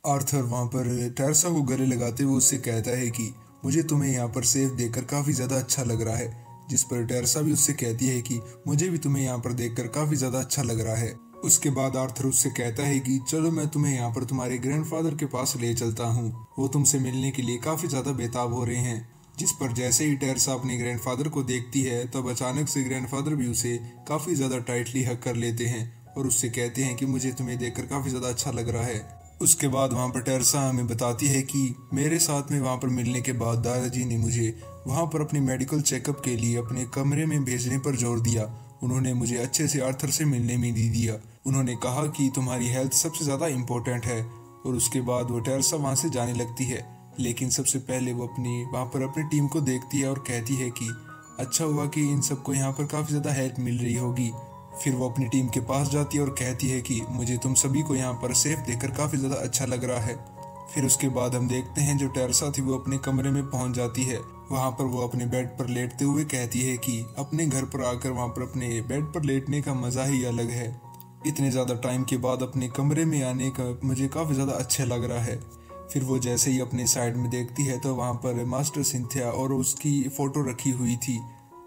Arthur वहाँ पर Teresa को गले लगाते हुए उससे कहता है कि मुझे तुम्हें यहाँ पर सेफ देखकर काफ़ी ज़्यादा अच्छा लग रहा है। जिस पर टेरेसा भी उससे कहती है कि मुझे भी तुम्हें यहाँ पर देखकर काफ़ी ज़्यादा अच्छा लग रहा है। उसके बाद आर्थर उससे कहता है कि चलो मैं तुम्हें यहाँ पर तुम्हारे ग्रैंडफादर के पास ले चलता हूँ, वो तुमसे मिलने के लिए काफ़ी ज़्यादा बेताब हो रहे हैं। जिस पर जैसे ही टेरेसा अपने ग्रैंडफादर को देखती है तब अचानक से ग्रैंडफादर भी उसे काफ़ी ज़्यादा टाइटली हग कर लेते हैं और उससे कहते हैं कि मुझे तुम्हें देखकर काफ़ी ज़्यादा अच्छा लग रहा है। उसके बाद वहाँ पर टेरेसा हमें बताती है कि मेरे साथ में वहाँ पर मिलने के बाद दादाजी ने मुझे वहाँ पर अपने मेडिकल चेकअप के लिए अपने कमरे में भेजने पर जोर दिया। उन्होंने मुझे अच्छे से आर्थर से मिलने में दे दिया। उन्होंने कहा कि तुम्हारी हेल्थ सबसे ज़्यादा इम्पोर्टेंट है। और उसके बाद वो टेरेसा वहाँ से जाने लगती है, लेकिन सबसे पहले वो वहाँ पर अपनी टीम को देखती है और कहती है कि अच्छा हुआ कि इन सबको यहाँ पर काफ़ी ज़्यादा हेल्प मिल रही होगी। फिर वो अपनी टीम के पास जाती है और कहती है कि मुझे तुम सभी को यहाँ पर सेफ देखकर काफ़ी ज़्यादा अच्छा लग रहा है। फिर उसके बाद हम देखते हैं जो टेरेसा थी वो अपने कमरे में पहुँच जाती है। वहाँ पर वो अपने बेड पर लेटते हुए कहती है कि अपने घर पर आकर वहाँ पर अपने बेड पर लेटने का मज़ा ही अलग है। इतने ज़्यादा टाइम के बाद अपने कमरे में आने का मुझे काफ़ी ज़्यादा अच्छा लग रहा है। फिर वो जैसे ही अपने साइड में देखती है तो वहाँ पर मास्टर सिंथिया और उसकी फ़ोटो रखी हुई थी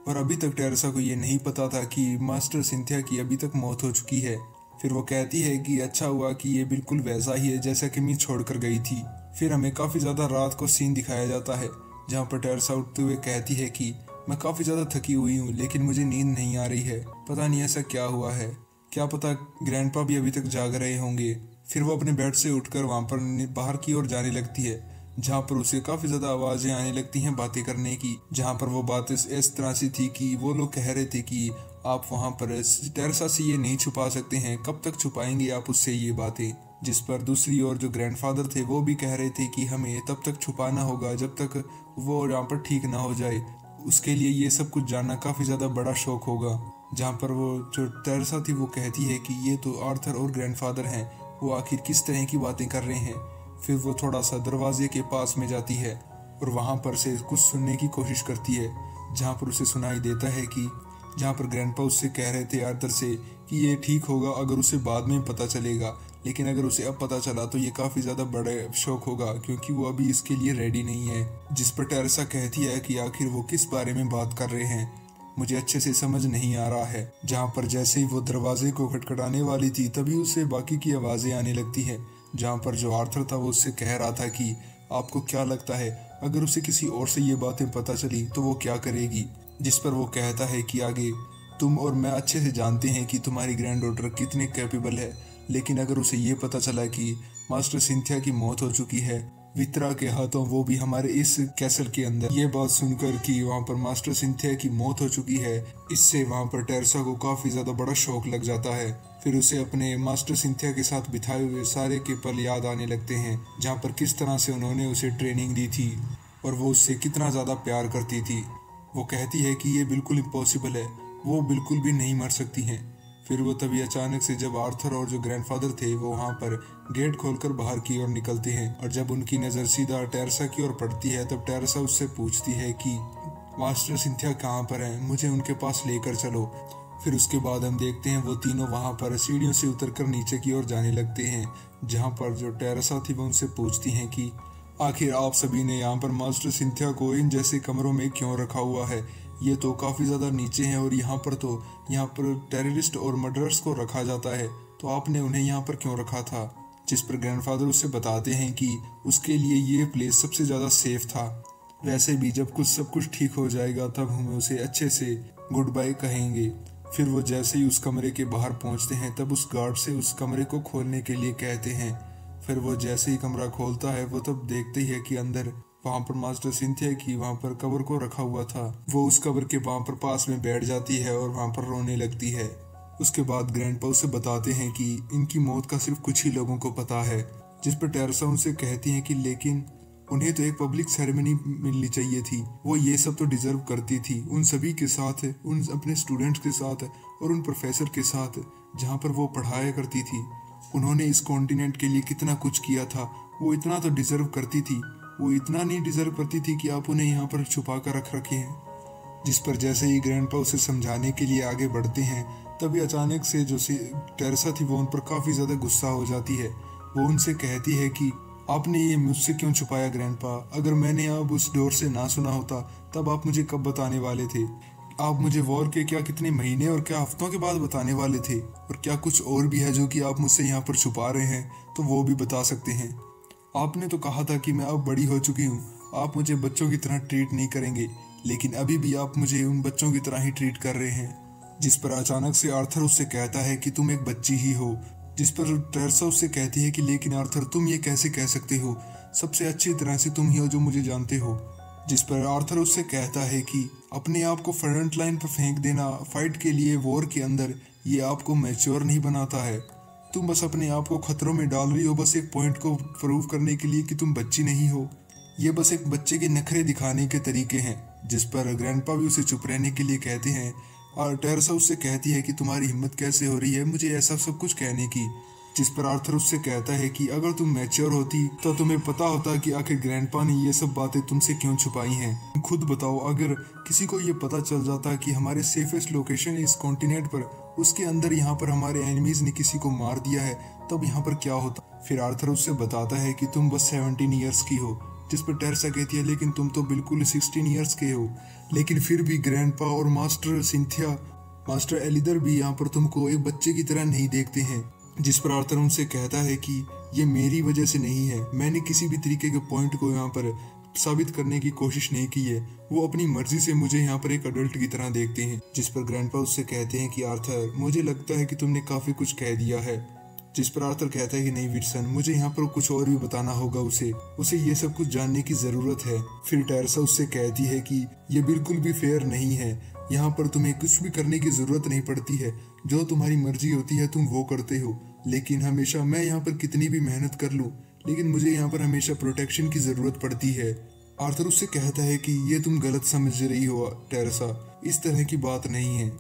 और अभी तक टेरेसा को ये नहीं पता था कि मास्टर सिंथिया की अभी तक मौत हो चुकी है। फिर वो कहती है कि अच्छा हुआ कि ये बिल्कुल वैसा ही है जैसा कि मैं छोड़कर गई थी। फिर हमें काफ़ी ज़्यादा रात को सीन दिखाया जाता है जहाँ पर टेरेसा उठते हुए कहती है कि मैं काफ़ी ज़्यादा थकी हुई हूँ लेकिन मुझे नींद नहीं आ रही है, पता नहीं ऐसा क्या हुआ है, क्या पता ग्रैंडपा भी अभी तक जाग रहे होंगे। फिर वो अपने बेड से उठकर वहाँ पर बाहर की ओर जाने लगती है जहाँ पर उसे काफ़ी ज़्यादा आवाज़ें आने लगती हैं बातें करने की, जहाँ पर वो बातें इस तरह से थी कि वो लोग कह रहे थे कि आप वहाँ पर टेरेसा से ये नहीं छुपा सकते हैं, कब तक छुपाएंगे आप उससे ये बातें। जिस पर दूसरी ओर जो ग्रैंडफादर थे वो भी कह रहे थे कि हमें तब तक छुपाना होगा जब तक वो यहाँ पर ठीक ना हो जाए, उसके लिए ये सब कुछ जानना काफ़ी ज़्यादा बड़ा शौक होगा। जहाँ पर वो जो टेरेसा थी वो कहती है कि ये तो आर्थर और ग्रैंडफादर हैं, वो आखिर किस तरह की बातें कर रहे हैं। फिर वो थोड़ा सा दरवाजे के पास में जाती है और वहाँ पर से कुछ सुनने की कोशिश करती है, जहाँ पर उसे सुनाई देता है कि जहाँ पर ग्रैंडपा उससे कह रहे थे आर्थर से कि ये ठीक होगा अगर उसे बाद में पता चलेगा, लेकिन अगर उसे अब पता चला तो ये काफ़ी ज़्यादा बड़े शौक होगा क्योंकि वो अभी इसके लिए रेडी नहीं है। जिस पर टेरेसा कहती है कि आखिर वो किस बारे में बात कर रहे हैं, मुझे अच्छे से समझ नहीं आ रहा है। जहाँ पर जैसे ही वो दरवाजे को खटखटाने वाली थी तभी उसे बाकी की आवाज़ें आने लगती हैं, जहाँ पर जो आर्थर था वो उससे कह रहा था कि आपको क्या लगता है अगर उसे किसी और से ये बातें पता चली तो वो क्या करेगी। जिस पर वो कहता है कि आगे तुम और मैं अच्छे से जानते हैं कि तुम्हारी ग्रैंड डॉटर कितने कैपेबल है, लेकिन अगर उसे ये पता चला कि मास्टर सिंथिया की मौत हो चुकी है वित्रा के हाथों, वो भी हमारे इस कैसल के अंदर, ये बात सुनकर कि वहाँ पर मास्टर सिंथिया की मौत हो चुकी है, इससे वहाँ पर टेरेसा को काफ़ी ज़्यादा बड़ा शौक लग जाता है। फिर उसे अपने मास्टर सिंथिया के साथ बिताए हुए सारे के पल याद आने लगते हैं, जहाँ पर किस तरह से उन्होंने उसे ट्रेनिंग दी थी और वो उससे कितना ज़्यादा प्यार करती थी। वो कहती है कि ये बिल्कुल इम्पॉसिबल है, वो बिल्कुल भी नहीं मर सकती हैं। फिर वो तभी अचानक से जब आर्थर और जो ग्रैंडफादर थे वो वहाँ पर गेट खोलकर बाहर की ओर निकलते हैं और जब उनकी नज़र सीधा टेरेसा की ओर पड़ती है तब टेरेसा उससे पूछती है कि मास्टर सिंथिया कहाँ पर हैं, मुझे उनके पास लेकर चलो। फिर उसके बाद हम देखते हैं वो तीनों वहाँ पर सीढ़ियों से उतरकर नीचे की ओर जाने लगते हैं, जहाँ पर जो टेरेसा थी वो उनसे पूछती हैं कि आखिर आप सभी ने यहाँ पर मास्टर सिंथिया को इन जैसे कमरों में क्यों रखा हुआ है, ये तो काफ़ी ज़्यादा नीचे हैं और यहाँ पर टेररिस्ट और मर्डरर्स को रखा जाता है, तो आपने उन्हें यहाँ पर क्यों रखा था। जिस पर ग्रैंडफादर उससे बताते हैं कि उसके लिए ये प्लेस सबसे ज़्यादा सेफ था, वैसे भी जब सब कुछ ठीक हो जाएगा तब हम उसे अच्छे से गुड बाय कहेंगे। फिर वो जैसे ही उस कमरे के बाहर पहुँचते हैं तब उस गार्ड से उस कमरे को खोलने के लिए कहते हैं। फिर वो जैसे ही कमरा खोलता है वो तब देखते ही है कि अंदर वहाँ पर मास्टर सिंथिया की वहाँ पर कब्र को रखा हुआ था। वो उस कब्र के वहाँ पर पास में बैठ जाती है और वहाँ पर रोने लगती है। उसके बाद ग्रैंडपा उसे बताते हैं कि इनकी मौत का सिर्फ कुछ ही लोगों को पता है। जिस पर टेरेसा उनसे कहती है कि लेकिन उन्हें तो एक पब्लिक सेरेमनी मिलनी चाहिए थी, वो ये सब तो डिजर्व करती थी, उन सभी के साथ, उन अपने स्टूडेंट्स के साथ और उन प्रोफेसर के साथ जहाँ पर वो पढ़ाया करती थी। उन्होंने इस कॉन्टिनेंट के लिए कितना कुछ किया था, वो इतना तो डिजर्व करती थी, वो इतना नहीं डिजर्व करती थी कि आप उन्हें यहाँ पर छुपा कर रख रखे हैं। जिस पर जैसे ही ग्रैंडपा उसे समझाने के लिए आगे बढ़ते हैं तभी अचानक से जो टेरेसा थी वो उन पर काफ़ी ज़्यादा गुस्सा हो जाती है। वो उनसे कहती है कि आपने ये मुझसे क्यों छुपाया ग्रैंडपा? अगर मैंने अब उस डोर से ना सुना होता तब आप मुझे कब बताने वाले थे? आप मुझे वॉर के क्या कितने महीने और क्या हफ्तों के बाद बताने वाले थे? और क्या कुछ और भी है जो कि आप मुझसे यहाँ पर छुपा रहे हैं? तो वो भी बता सकते हैं। आपने तो कहा था कि मैं अब बड़ी हो चुकी हूँ, आप मुझे बच्चों की तरह ट्रीट नहीं करेंगे, लेकिन अभी भी आप मुझे उन बच्चों की तरह ही ट्रीट कर रहे हैं। जिस पर अचानक से आर्थर उससे कहता है कि तुम एक बच्ची ही हो। जिस पर टेरेसा उससे कहती है कि लेकिन आर्थर तुम ये कैसे कह सकते हो, सबसे अच्छी तरह से तुम ही हो जो मुझे जानते हो। जिस पर आर्थर उससे कहता है कि अपने आप को फ्रंट लाइन पर फेंक देना फाइट के लिए वॉर के अंदर, ये आपको मैच्योर नहीं बनाता है। तुम बस अपने आप को खतरों में डाल रही हो, बस एक पॉइंट को प्रूव करने के लिए कि तुम बच्ची नहीं हो। ये बस एक बच्चे के नखरे दिखाने के तरीके हैं। जिस पर ग्रैंडपा भी उसे चुप रहने के लिए कहते हैं और टेरेसा उससे कहती है कि तुम्हारी हिम्मत कैसे हो रही है मुझे ऐसा सब कुछ कहने की। जिस पर आर्थर उससे कहता है कि अगर तुम मैच्योर होती तो तुम्हें पता होता कि आखिर ग्रैंडपा ने ये सब बातें तुमसे क्यों छुपाई हैं। खुद बताओ, अगर किसी को ये पता चल जाता कि हमारे सेफेस्ट लोकेशन इस कॉन्टिनेंट पर, उसके अंदर यहाँ पर हमारे एनिमीज ने किसी को मार दिया है, तब यहाँ पर क्या होता? फिर आर्थर उससे बताता है कि तुम बस 17 ईयर्स की हो। जिस पर टेरेसा कहती है लेकिन तुम तो बिल्कुल 16 ईयर्स के हो। लेकिन फिर भी ग्रैंडपा और मास्टर सिंथिया, मास्टर एलिदर भी यहाँ पर तुमको एक बच्चे की तरह नहीं देखते हैं। जिस पर आर्थर उनसे कहता है कि ये मेरी वजह से नहीं है, मैंने किसी भी तरीके के पॉइंट को यहाँ पर साबित करने की कोशिश नहीं की है। वो अपनी मर्जी से मुझे यहाँ पर एक अडल्ट की तरह देखते हैं। जिस पर ग्रैंडपा उससे कहते हैं कि आर्थर मुझे लगता है कि तुमने काफी कुछ कह दिया है। जिस पर आर्थर कहता है कि नहीं विटसन, मुझे यहाँ पर कुछ और भी बताना होगा, उसे ये सब कुछ जानने की जरूरत है। फिर टेरेसा उससे कहती है कि ये बिल्कुल भी फेयर नहीं है, यहाँ पर तुम्हें कुछ भी करने की जरूरत नहीं पड़ती है, जो तुम्हारी मर्जी होती है तुम वो करते हो। लेकिन हमेशा मैं यहाँ पर कितनी भी मेहनत कर लूँ, लेकिन मुझे यहाँ पर हमेशा प्रोटेक्शन की जरूरत पड़ती है। आर्थर उससे कहता है कि ये तुम गलत समझ रही हो टेरेसा, इस तरह की बात नहीं है।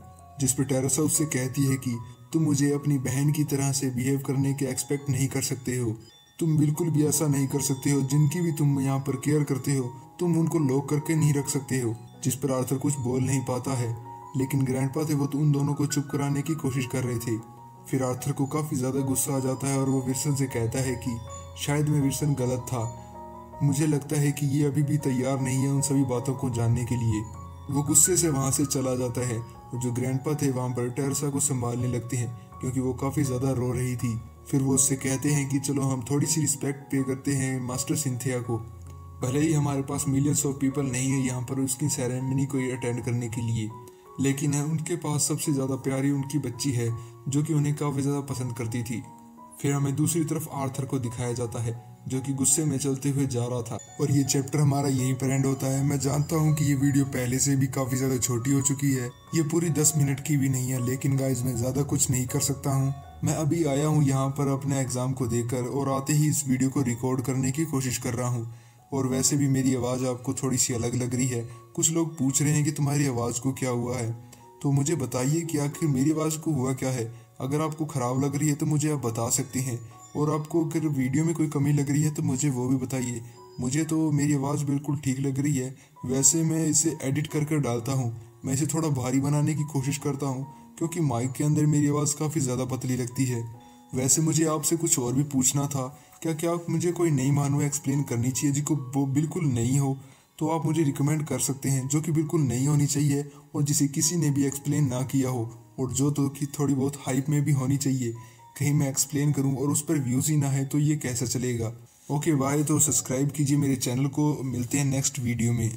जिस पर टेरेसा उससे कहती है कि तुम मुझे अपनी बहन की तरह से बिहेव करने के एक्सपेक्ट नहीं कर सकते हो। तुम बिल्कुल भी ऐसा नहीं कर सकते हो। जिनकी भी तुम यहाँ पर केयर करते हो तुम उनको लॉक करके नहीं रख सकते हो। जिस पर आर्थर कुछ बोल नहीं पाता है, लेकिन ग्रैंडपा थे वो तो उन दोनों को चुप कराने की कोशिश कर रहे थे। फिर आर्थर को काफ़ी ज़्यादा गुस्सा आ जाता है और वो विल्सन से कहता है कि शायद मैं विल्सन गलत था, मुझे लगता है कि ये अभी भी तैयार नहीं है उन सभी बातों को जानने के लिए। वो गुस्से से वहाँ से चला जाता है और जो ग्रैंडपा थे वहाँ पर टेरेसा को संभालने लगते हैं क्योंकि वो काफ़ी ज़्यादा रो रही थी। फिर वो उससे कहते हैं कि चलो हम थोड़ी सी रिस्पेक्ट पे करते हैं मास्टर सिंथिया को। भले ही हमारे पास मिलियंस ऑफ पीपल नहीं है यहाँ पर उसकी सेरेमनी को अटेंड करने के लिए, लेकिन उनके पास सबसे ज़्यादा प्यारी उनकी बच्ची है जो कि उन्हें काफ़ी ज़्यादा पसंद करती थी। फिर हमें दूसरी तरफ आर्थर को दिखाया जाता है जो कि गुस्से में चलते हुए जा रहा था। और ये चैप्टर हमारा यहीं पर एंड होता है। मैं जानता हूँ कि ये वीडियो पहले से भी काफ़ी ज़्यादा छोटी हो चुकी है, ये पूरी 10 मिनट की भी नहीं है, लेकिन गाइज मैं ज़्यादा कुछ नहीं कर सकता हूँ। मैं अभी आया हूँ यहाँ पर अपने एग्ज़ाम को देकर और आते ही इस वीडियो को रिकॉर्ड करने की कोशिश कर रहा हूँ। और वैसे भी मेरी आवाज़ आपको थोड़ी सी अलग लग रही है। कुछ लोग पूछ रहे हैं कि तुम्हारी आवाज़ को क्या हुआ है, तो मुझे बताइए कि आखिर मेरी आवाज़ को हुआ क्या है। अगर आपको ख़राब लग रही है तो मुझे आप बता सकते हैं, और आपको अगर वीडियो में कोई कमी लग रही है तो मुझे वो भी बताइए। मुझे तो मेरी आवाज़ बिल्कुल ठीक लग रही है। वैसे मैं इसे एडिट कर डालता हूँ, मैं इसे थोड़ा भारी बनाने की कोशिश करता हूँ क्योंकि माइक के अंदर मेरी आवाज़ काफ़ी ज़्यादा पतली लगती है। वैसे मुझे आपसे कुछ और भी पूछना था, क्या आप मुझे कोई नई मानो एक्सप्लेन करनी चाहिए जिसको वो बिल्कुल नई हो, तो आप मुझे रिकमेंड कर सकते हैं जो कि बिल्कुल नई होनी चाहिए और जिसे किसी ने भी एक्सप्लेन ना किया हो, और जो तो कि थोड़ी बहुत हाइप में भी होनी चाहिए। कहीं मैं एक्सप्लेन करूं और उस पर व्यूज़ ही ना है तो ये कैसा चलेगा। Okay bye. तो सब्सक्राइब कीजिए मेरे चैनल को, मिलते हैं नेक्स्ट वीडियो में।